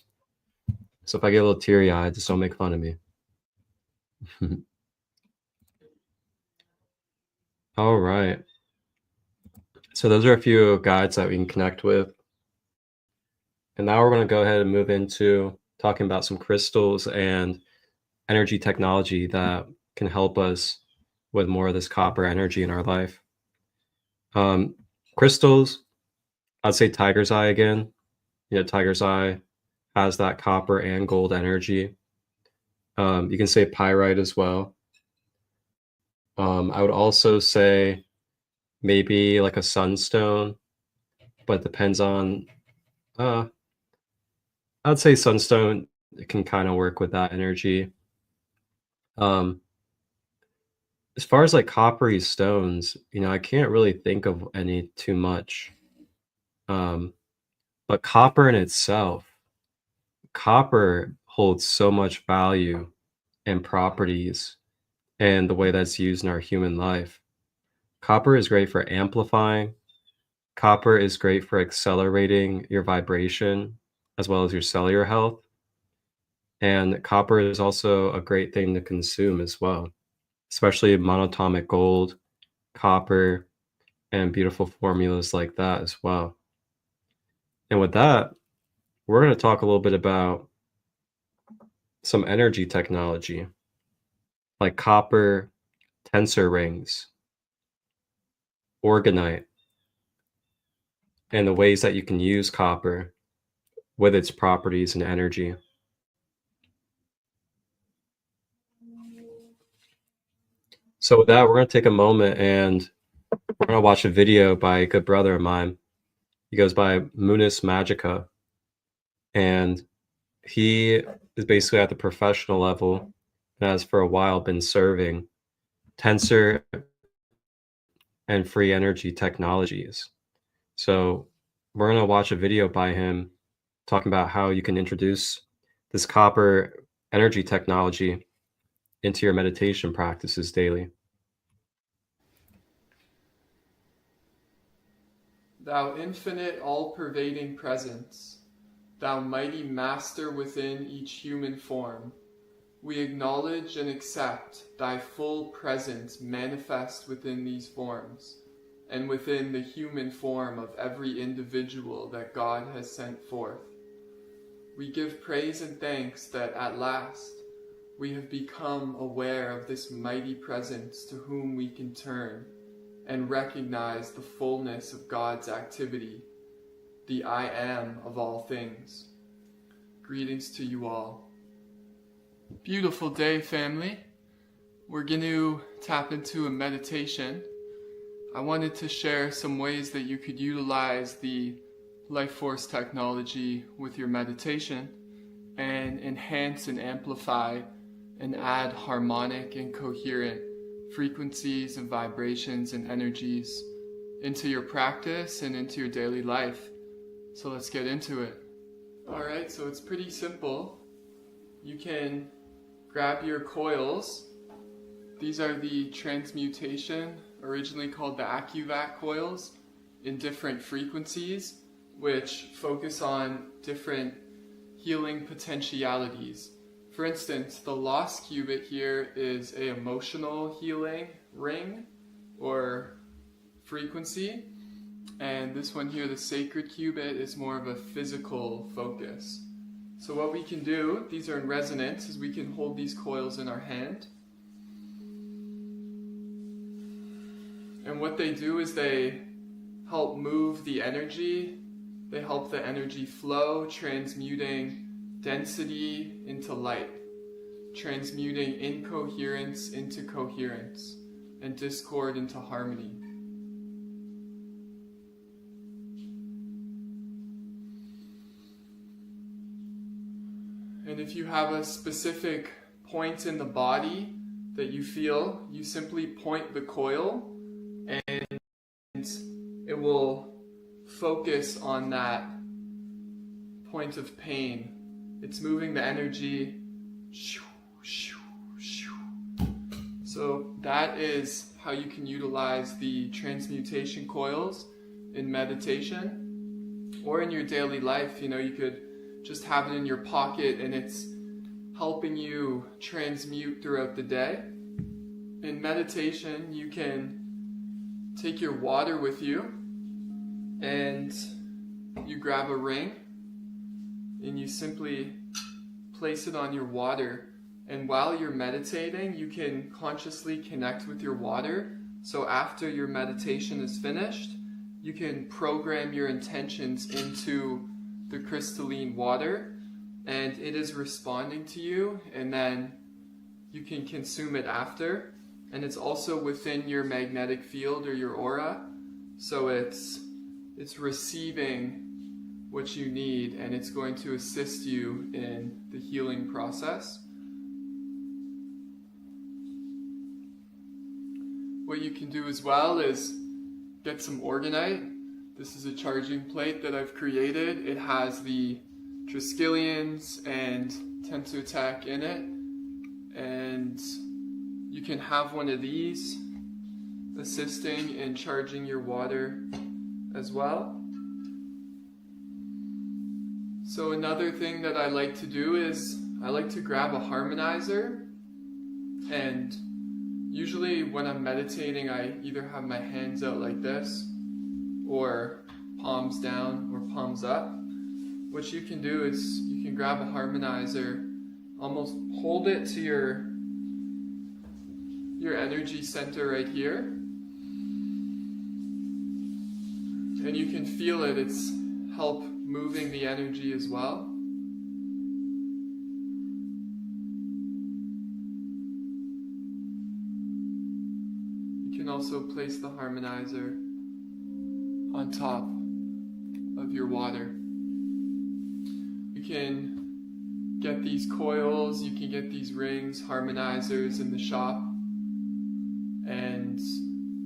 So if I get a little teary-eyed, just don't make fun of me. All right. So those are a few guides that we can connect with. And now we're going to go ahead and move into talking about some crystals and energy technology that can help us with more of this copper energy in our life. Crystals, I'd say tiger's eye again. Tiger's eye has that copper and gold energy. You can say pyrite as well. I would also say maybe like a sunstone, but it depends on, I'd say sunstone can kind of work with that energy. As far as like coppery stones, I can't really think of any too much. But copper in itself, copper holds so much value and properties and the way that's used in our human life. Copper is great for amplifying. Copper is great for accelerating your vibration as well as your cellular health. And copper is also a great thing to consume as well, especially monatomic gold, copper, and beautiful formulas like that as well. And with that, we're going to talk a little bit about some energy technology, like copper tensor rings, orgonite, and the ways that you can use copper with its properties and energy. So with that, we're going to take a moment and we're going to watch a video by a good brother of mine. He goes by Munis Magica. And he is basically at the professional level and has for a while been serving tensor and free energy technologies. So we're going to watch a video by him talking about how you can introduce this copper energy technology into your meditation practices daily. Thou infinite, all-pervading presence, thou mighty master within each human form, we acknowledge and accept thy full presence manifest within these forms, and within the human form of every individual that God has sent forth. We give praise and thanks that at last we have become aware of this mighty presence to whom we can turn and recognize the fullness of God's activity, the I am of all things. Greetings to you all. Beautiful day, family. We're going to tap into a meditation. I wanted to share some ways that you could utilize the life force technology with your meditation and enhance and amplify and add harmonic and coherent frequencies and vibrations and energies into your practice and into your daily life. So let's get into it. Alright, so it's pretty simple. You can grab your coils. These are the transmutation, originally called the AccuVac coils, in different frequencies, which focus on different healing potentialities. For instance, the lost cubit here is an emotional healing ring or frequency, and this one here, the sacred cubit, is more of a physical focus. So what we can do, these are in resonance, is we can hold these coils in our hand. And what they do is they help move the energy, they help the energy flow, transmuting density into light, transmuting incoherence into coherence, and discord into harmony. And if you have a specific point in the body that you feel, you simply point the coil and it will focus on that point of pain. It's moving the energy. So that is how you can utilize the transmutation coils in meditation or in your daily life. You know, you could just have it in your pocket and it's helping you transmute throughout the day. In meditation, you can take your water with you and you grab a ring and you simply place it on your water, and while you're meditating you can consciously connect with your water. So after your meditation is finished, you can program your intentions into the crystalline water and it is responding to you, and then you can consume it after. And it's also within your magnetic field or your aura, so it's receiving what you need, and it's going to assist you in the healing process. What you can do as well is get some orgonite. This is a charging plate that I've created. It has the triskelions and tensor tech in it, and you can have one of these assisting in charging your water as well. So another thing that I like to do is I like to grab a harmonizer, and usually when I'm meditating I either have my hands out like this or palms down or palms up. What you can do is you can grab a harmonizer, almost hold it to your energy center right here, and you can feel it. It's help moving the energy as well. You can also place the harmonizer on top of your water. You can get these coils, you can get these rings, harmonizers in the shop, and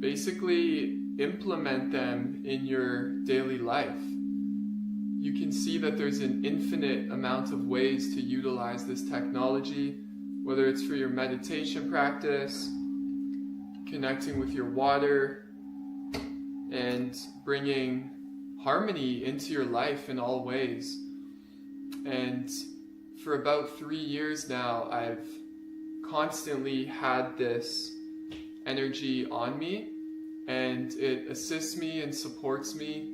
basically implement them in your daily life. You can see that there's an infinite amount of ways to utilize this technology, whether it's for your meditation practice, connecting with your water, and bringing harmony into your life in all ways. And for about 3 years now, I've constantly had this energy on me, and it assists me and supports me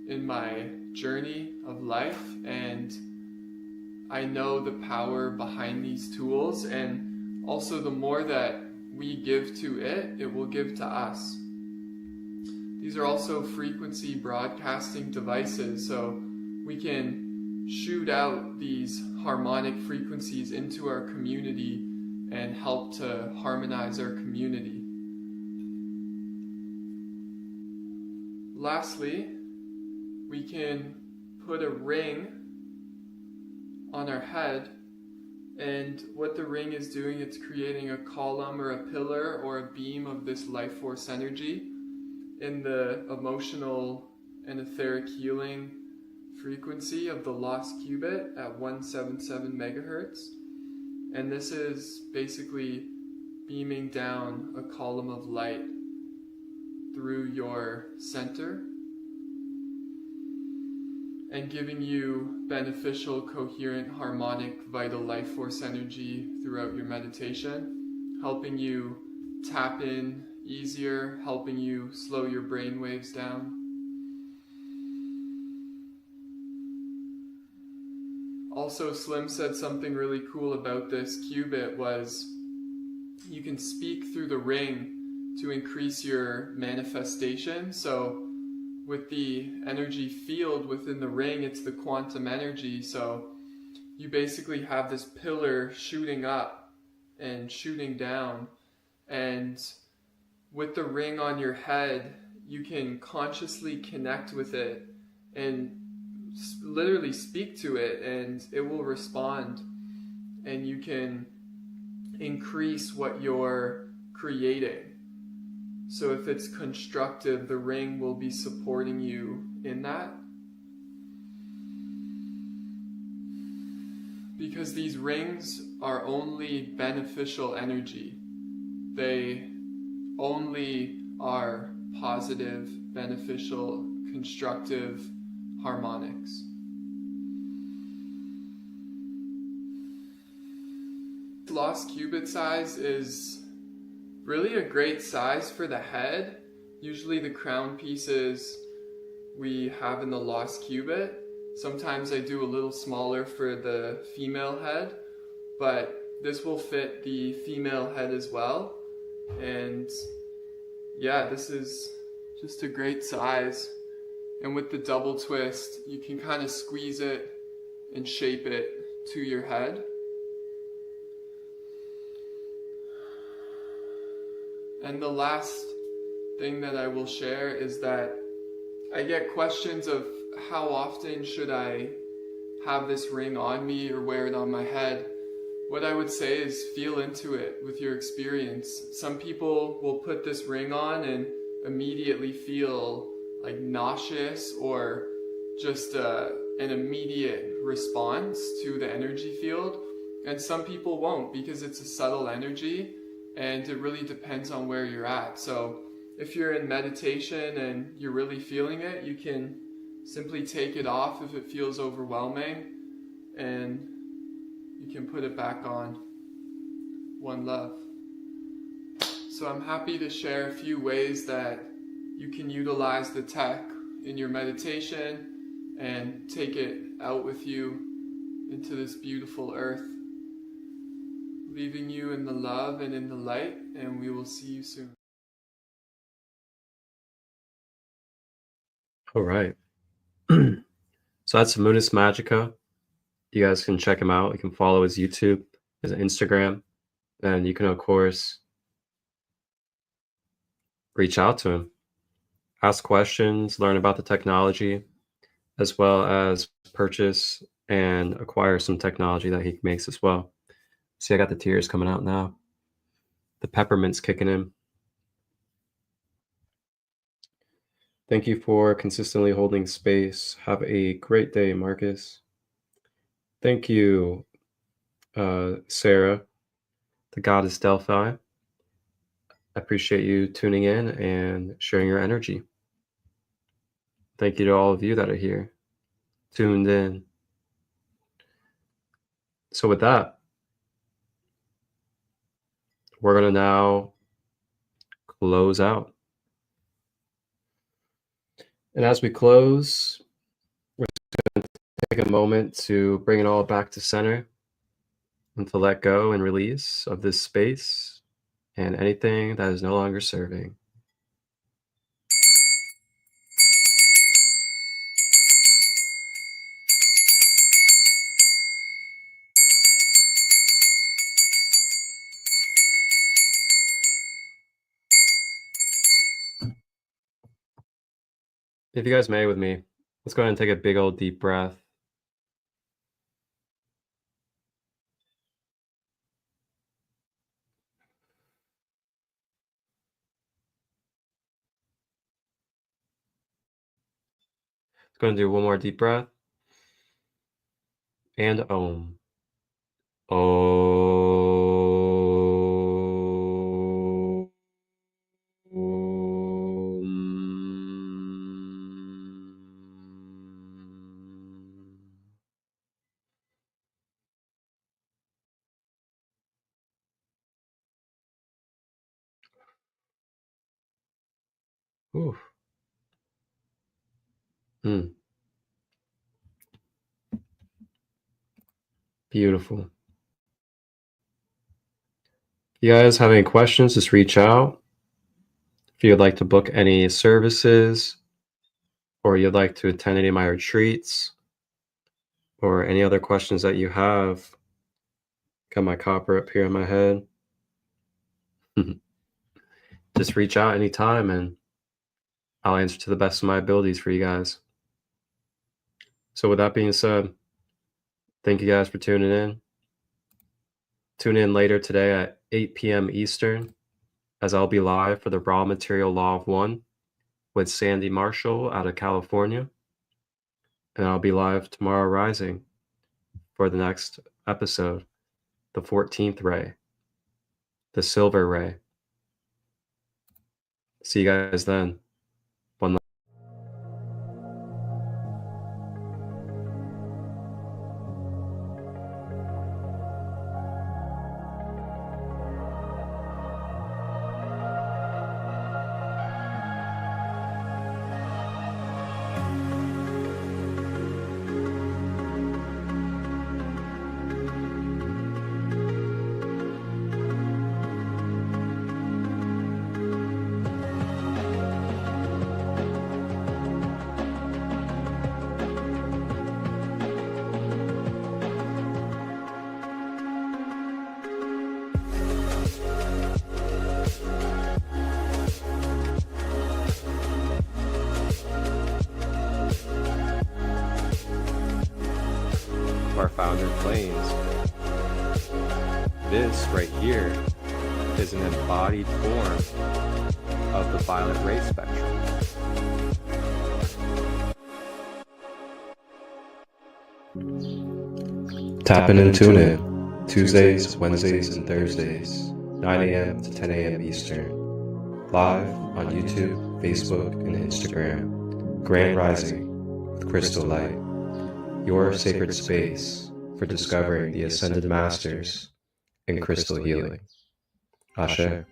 in my journey of life. And I know the power behind these tools, and also the more that we give to it, it will give to us. These are also frequency broadcasting devices, so we can shoot out these harmonic frequencies into our community and help to harmonize our community. Lastly, we can put a ring on our head, and what the ring is doing, it's creating a column or a pillar or a beam of this life force energy in the emotional and etheric healing frequency of the lost qubit at 177 megahertz. And this is basically beaming down a column of light through your center and giving you beneficial, coherent, harmonic, vital life force energy throughout your meditation, helping you tap in easier, helping you slow your brain waves down. Also, Slim said something really cool about this qubit was you can speak through the ring to increase your manifestation. So with the energy field within the ring, it's the quantum energy. So you basically have this pillar shooting up and shooting down. And with the ring on your head, you can consciously connect with it and literally speak to it, and it will respond. And you can increase what you're creating. So if it's constructive, the ring will be supporting you in that. Because these rings are only beneficial energy. They only are positive, beneficial, constructive harmonics. Lost qubit size is really a great size for the head. Usually the crown pieces we have in the lost qubit. Sometimes I do a little smaller for the female head, but this will fit the female head as well. And yeah, this is just a great size. And with the double twist, you can kind of squeeze it and shape it to your head. And the last thing that I will share is that I get questions of how often should I have this ring on me or wear it on my head. What I would say is feel into it with your experience. Some people will put this ring on and immediately feel like nauseous or just an immediate response to the energy field. And some people won't, because it's a subtle energy and it really depends on where you're at. So if you're in meditation and you're really feeling it, you can simply take it off if it feels overwhelming, and you can put it back on. One love. So I'm happy to share a few ways that you can utilize the tech in your meditation and take it out with you into this beautiful earth, leaving you in the love and in the light, and we will see you soon. All right. So that's Munus Magica. You guys can check him out. You can follow his YouTube, his Instagram, and you can, of course, reach out to him, ask questions, learn about the technology, as well as purchase and acquire some technology that he makes as well. See, I got the tears coming out now. The peppermint's kicking in. Thank you for consistently holding space. Have a great day, Marcus. Thank you, Sarah, the goddess Delphi. I appreciate you tuning in and sharing your energy. Thank you to all of you that are here, tuned in. So with that, we're going to now close out. And as we close, we're just going to take a moment to bring it all back to center and to let go and release of this space and anything that is no longer serving. If you guys may with me, let's go ahead and take a big old deep breath. Let's go ahead and do one more deep breath. And Om. Om. Oof. Beautiful. If you guys have any questions, just reach out. If you'd like to book any services, or you'd like to attend any of my retreats, or any other questions that you have, got my copper up here in my head. Just reach out anytime and I'll answer to the best of my abilities for you guys. So with that being said, thank you guys for tuning in. Tune in later today at 8 p.m. Eastern, as I'll be live for the Raw Material Law of One with Sandy Marshall out of California. And I'll be live tomorrow rising for the next episode, the 14th ray, the silver ray. See you guys then. One love. Our founder claims, this right here is an embodied form of the violet ray spectrum. Tap in and tune in Tuesdays, Wednesdays, and Thursdays, 9 a.m. to 10 a.m. Eastern, live on YouTube, Facebook, and Instagram. Grand Rising with ChristoLight, your sacred space for discovering the Ascended Masters in crystal healing. Ashe.